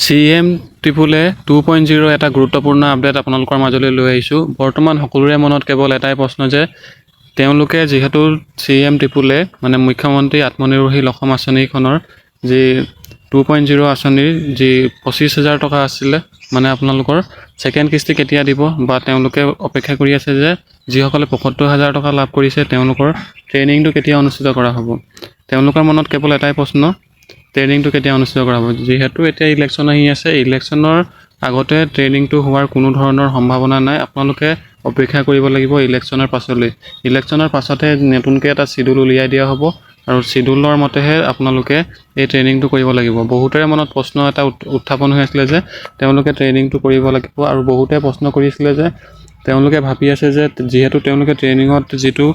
CM ট্ৰিপলে 2.0 এটা গুৰুত্বপূৰ্ণ update আপোনালোকৰ মাজলৈ লৈ আহিছোঁ। বৰ্তমান সকলোৰে মনত কেৱল এটাই প্ৰশ্ন যে তেওঁলোকে যিহেতু CM ট্ৰিপলে মানে মুখ্যমন্ত্ৰী আত্মনিৰ্ভৰশীল অসম আঁচনিখনৰ যি 2.0 আঁচনিৰ যি 25,000 টকা আছিলে মানে আপোনালোকৰ ছেকেণ্ড কিস্তি কেতিয়া দিব বা তেওঁলোকে অপেক্ষা কৰি আছে যে যিসকলে 75,000 টকা লাভ কৰিছে তেওঁলোকৰ ট্ৰেইনিংটো কেতিয়া অনুষ্ঠিত কৰা হ'ব। তেওঁলোকৰ মনত কেৱল এটাই প্ৰশ্ন, ট্ৰেইনিংটো কেতিয়া অনুষ্ঠিত কৰা হ'ব। যিহেতু এতিয়া ইলেকশ্যন আহি আছে, ইলেকশ্যনৰ আগতে ট্ৰেইনিংটো হোৱাৰ কোনো ধৰণৰ সম্ভাৱনা নাই। আপোনালোকে অপেক্ষা কৰিব লাগিব ইলেকশ্যনৰ পাছলৈ। ইলেকশ্যনৰ পাছতহে নতুনকৈ এটা চিডিউল উলিয়াই দিয়া হ'ব আৰু চিডিউলৰ মতেহে আপোনালোকে এই ট্ৰেইনিংটো কৰিব লাগিব। বহুতৰে মনত প্ৰশ্ন এটা উত্থাপন হৈ আছিলে যে তেওঁলোকে ট্ৰেইনিংটো কৰিব লাগিব আৰু বহুতে প্ৰশ্ন কৰিছিলে যে তেওঁলোকে ভাবি আছে যে যিহেতু তেওঁলোকে ট্ৰেইনিঙত যিটো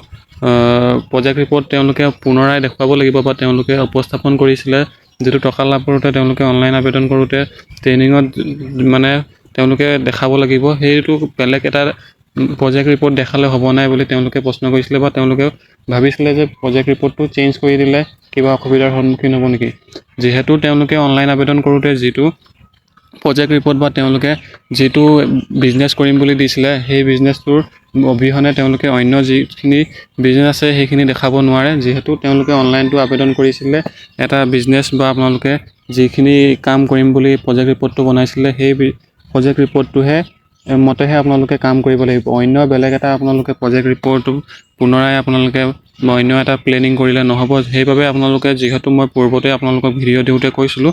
প্ৰজেক্ট ৰিপৰ্ট তেওঁলোকে পুনৰাই দেখুৱাব লাগিব বা তেওঁলোকে উপস্থাপন কৰিছিলে যিটো টকা লাভ কৰোঁতে তেওঁলোকে অনলাইন আবেদন কৰোঁতে ট্ৰেইনিঙত মানে তেওঁলোকে দেখাব লাগিব, সেইটো বেলেগ এটা প্ৰজেক্ট ৰিপৰ্ট দেখালে হ'ব নাই বুলি তেওঁলোকে প্ৰশ্ন কৰিছিলে বা তেওঁলোকে ভাবিছিলে যে প্ৰজেক্ট ৰিপৰ্টটো চেঞ্জ কৰি দিলে কিবা অসুবিধাৰ সন্মুখীন হ'ব নেকি। যিহেতু তেওঁলোকে অনলাইন আবেদন কৰোঁতে যিটো প্ৰজেক্ট ৰিপৰ্ট বা তেওঁলোকে যিটো বিজনেছ কৰিম বুলি দিছিলে সেই বিজনেছটোৰ অবিহনে তেওঁলোকে অন্য যিখিনি বিজনেছ আছে সেইখিনি দেখাব নোৱাৰে। যিহেতু তেওঁলোকে অনলাইনটো আবেদন কৰিছিলে এটা বিজনেছ বা আপোনালোকে যিখিনি কাম কৰিম বুলি প্ৰজেক্ট ৰিপৰ্টটো বনাইছিলে সেই প্ৰজেক্ট ৰিপৰ্টটোহে মতেহে আপোনালোকে কাম কৰিব লাগিব। অন্য বেলেগ এটা আপোনালোকে প্ৰজেক্ট ৰিপৰ্টটো পুনৰাই আপোনালোকে অন্য এটা প্লেনিং কৰিলে নহ'ব। সেইবাবে আপোনালোকে যিহেতু মই পূৰ্বতে আপোনালোকক ভিডিঅ' দিওঁতে কৈছিলোঁ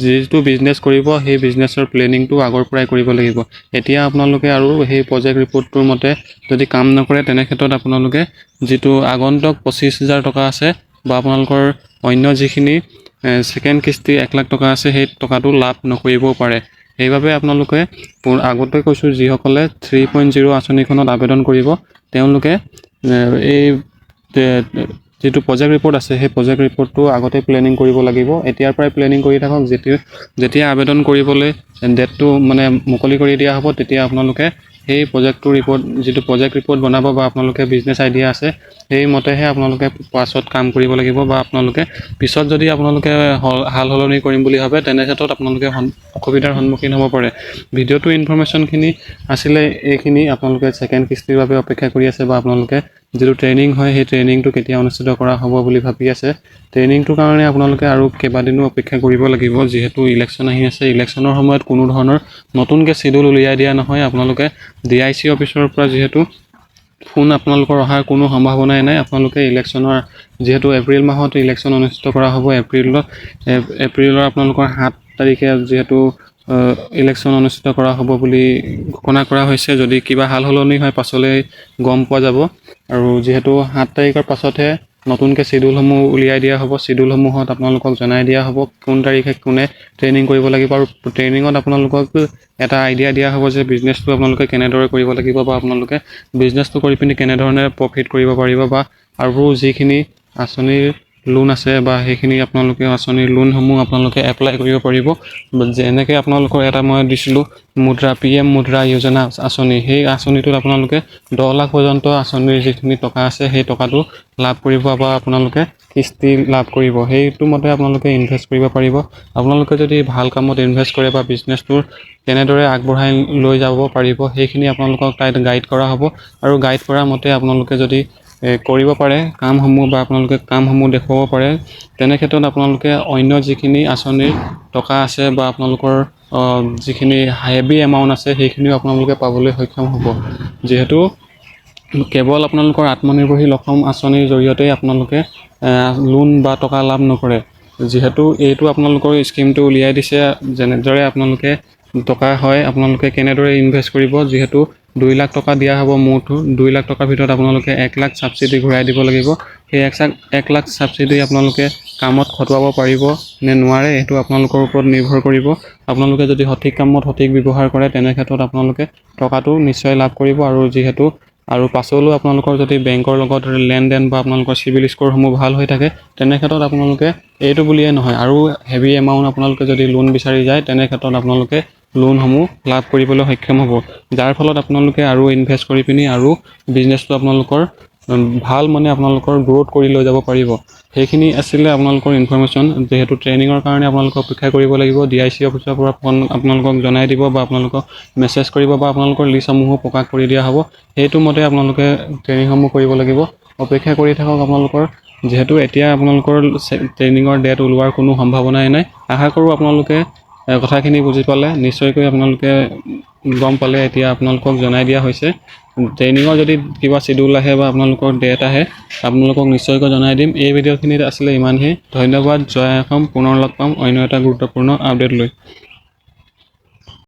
যিটো বিজনেছ কৰিব সেই বিজনেছৰ প্লেনিংটো আগৰ পৰাই কৰিব লাগিব। এতিয়া আপোনালোকে আৰু সেই প্ৰজেক্ট ৰিপৰ্টটোৰ মতে যদি কাম নকৰে তেনে ক্ষেত্ৰত আপোনালোকে যিটো আগন্তুক 25,000 টকা আছে বা আপোনালোকৰ অন্য যিখিনি ছেকেণ্ড কিস্তি 1 লাখ টকা আছে সেই টকাটো লাভ নকৰিবও পাৰে। সেইবাবে আপোনালোকে আগতে কৈছোঁ যিসকলে 3.0 আঁচনিখনত আবেদন কৰিব তেওঁলোকে এই যিটো প্ৰজেক্ট ৰিপৰ্ট আছে সেই প্ৰজেক্ট ৰিপৰ্টটো আগতে প্লেনিং কৰিব লাগিব। এতিয়াৰ পৰাই প্লেনিং কৰি থাকক। যেতিয়া আবেদন কৰিবলৈ ডেটটো মানে মুকলি কৰি দিয়া হ'ব তেতিয়া আপোনালোকে সেই প্ৰজেক্টটো ৰিপৰ্ট যিটো প্ৰজেক্ট ৰিপৰ্ট বনাব বা আপোনালোকে বিজনেছ আইডিয়া আছে সেই মতেহে আপোনালোকে পাছত কাম কৰিব লাগিব বা আপোনালোকে পিছত যদি আপোনালোকে সাল সলনি কৰিম বুলি ভাবে তেনে ক্ষেত্ৰত আপোনালোকে অসুবিধাৰ সন্মুখীন হ'ব পাৰে। ভিডিঅ'টো ইনফৰমেশ্যনখিনি আছিলে এইখিনি। আপোনালোকে ছেকেণ্ড কিস্তিৰ বাবে অপেক্ষা কৰি আছে বা আপোনালোকে যিটো ট্ৰেইনিং হয় সেই ট্ৰেইনিংটো কেতিয়া অনুষ্ঠিত কৰা হ'ব বুলি ভাবি আছে। ট্ৰেইনিংটোৰ কাৰণে আপোনালোকে আৰু কেইবাদিনো অপেক্ষা কৰিব লাগিব। যিহেতু ইলেকশ্যন আহি আছে, ইলেকশ্যনৰ সময়ত কোনো ধৰণৰ নতুনকৈ চিডিউল উলিয়াই দিয়া নহয়। আপোনালোকে DIC অফিচৰ পৰা যিহেতু ফোন আপোনালোকৰ অহাৰ কোনো সম্ভাৱনাই নাই। আপোনালোকে ইলেকশ্যনৰ যিহেতু এপ্ৰিল মাহত ইলেকশ্যন অনুষ্ঠিত কৰা হ'ব, এপ্ৰিলৰ আপোনালোকৰ 7 তাৰিখে যিহেতু ইলেকশ্যন অনুষ্ঠিত কৰা হ'ব বুলি ঘোষণা কৰা হৈছে। যদি কিবা সাল সলনি হয় পাছলৈ গম পোৱা যাব আৰু যিহেতু 7 তাৰিখৰ পাছতহে নতুনকৈ চিডিউলসমূহ উলিয়াই দিয়া হ'ব। চিডিউলসমূহত আপোনালোকক জনাই দিয়া হ'ব কোন তাৰিখে কোনে ট্ৰেইনিং কৰিব লাগিব আৰু ট্ৰেইনিঙত আপোনালোকক এটা আইডিয়া দিয়া হ'ব যে বিজনেছটো আপোনালোকে কেনেদৰে কৰিব লাগিব বা আপোনালোকে বিজনেছটো কৰি পিনি কেনেধৰণে প্ৰফিট কৰিব পাৰিব বা আৰু যিখিনি আঁচনিৰ লোন আছে বা সেইখিনি আপোনালোকে আঁচনিৰ লোনসমূহ আপোনালোকে এপ্লাই কৰিব পাৰিব। যেনেকৈ আপোনালোকৰ এটা মই দিছিলোঁ PM মুদ্ৰা যোজনা আঁচনি, সেই আঁচনিটোত আপোনালোকে 10 লাখ পৰ্যন্ত আঁচনিৰ যিখিনি টকা আছে সেই টকাটো লাভ কৰিব বা আপোনালোকে কিস্তি লাভ কৰিব। সেইটো মতে আপোনালোকে ইনভেষ্ট কৰিব পাৰিব। আপোনালোকে যদি ভাল কামত ইনভেষ্ট কৰে বা বিজনেছটোৰ কেনেদৰে আগবঢ়াই লৈ যাব পাৰিব সেইখিনি আপোনালোকক তাত গাইড কৰা হ'ব আৰু গাইড কৰা মতে আপোনালোকে যদি কৰিব পাৰে কামসমূহ বা আপোনালোকে কামসমূহ দেখুৱাব পাৰে তেনে ক্ষেত্ৰত আপোনালোকে অন্য যিখিনি আঁচনিৰ টকা আছে বা আপোনালোকৰ যিখিনি হেভি এমাউণ্ট আছে সেইখিনিও আপোনালোকে পাবলৈ সক্ষম হ'ব। যিহেতু কেৱল আপোনালোকৰ আত্মনিৰ্ভৰশীল অসম আঁচনিৰ জৰিয়তে আপোনালোকে লোন বা টকা লাভ নকৰে। যিহেতু এইটো আপোনালোকৰ স্কিমটো উলিয়াই দিছে যেনেদৰে আপোনালোকে টকা হয় আপোনালোকে কেনেদৰে ইনভেষ্ট কৰিব। যিহেতু 2 লাখ টকা দিয়া হ'ব, মুঠ 2 লাখ টকাৰ ভিতৰত আপোনালোকে 1 লাখ ছাবচিডি ঘূৰাই দিব লাগিব। সেই 1 লাখ ছাবচিডি আপোনালোকে কামত খটুৱাব পাৰিব নে নোৱাৰে সেইটো আপোনালোকৰ ওপৰত নিৰ্ভৰ কৰিব। আপোনালোকে যদি সঠিক কামত সঠিক ব্যৱহাৰ কৰে তেনে ক্ষেত্ৰত আপোনালোকে টকাটো নিশ্চয় লাভ কৰিব আৰু যিহেতু আৰু পাছলৈও আপোনালোকৰ যদি বেংকৰ লগত লেনদেন বা আপোনালোকৰ চিভিল স্ক'ৰসমূহ ভাল হৈ থাকে তেনে ক্ষেত্ৰত আপোনালোকে এইটো বুলিয়ে নহয় আৰু হেভি এমাউণ্ট আপোনালোকে যদি লোন বিচাৰি যায় তেনে ক্ষেত্ৰত আপোনালোকে লোনসমূহ লাভ কৰিবলৈ সক্ষম হ'ব। যাৰ ফলত আপোনালোকে আৰু ইনভেষ্ট কৰি পিনি আৰু বিজনেছটো আপোনালোকৰ ভাল মানে আপোনালোকৰ গ্ৰ'থ কৰি লৈ যাব পাৰিব। সেইখিনি আছিলে আপোনালোকৰ ইনফৰমেশ্যন। যিহেতু ট্ৰেইনিঙৰ কাৰণে আপোনালোকে অপেক্ষা কৰিব লাগিব, DIC অফিচৰ পৰা আপোনালোকক জনাই দিব বা আপোনালোকক মেছেজ কৰিব বা আপোনালোকৰ লিষ্টসমূহো প্ৰকাশ কৰি দিয়া হ'ব। সেইটো মতে আপোনালোকে ট্ৰেইনিংসমূহ কৰিব লাগিব। অপেক্ষা কৰি থাকক আপোনালোকৰ। যিহেতু এতিয়া আপোনালোকৰ ট্ৰেইনিঙৰ ডেট ওলোৱাৰ কোনো সম্ভাৱনাই নাই। আশা কৰোঁ আপোনালোকে কথাখিনি বুজি পালে। নিশ্চয়কৈ আপোনালোকে গম পালে, এতিয়া আপোনালোকক জনাই দিয়া হৈছে। ট্ৰেইনিঙৰ যদি কিবা চিডিউল আহে বা আপোনালোকৰ ডেট আহে, আপোনালোকক নিশ্চয়কৈ জনাই দিম। এই ভিডিঅ'খিনিত আছিলে ইমানহে। ধন্যবাদ। জয় অসম। পুনৰ লগ পাম অন্য এটা গুৰুত্বপূৰ্ণ আপডেট লৈ।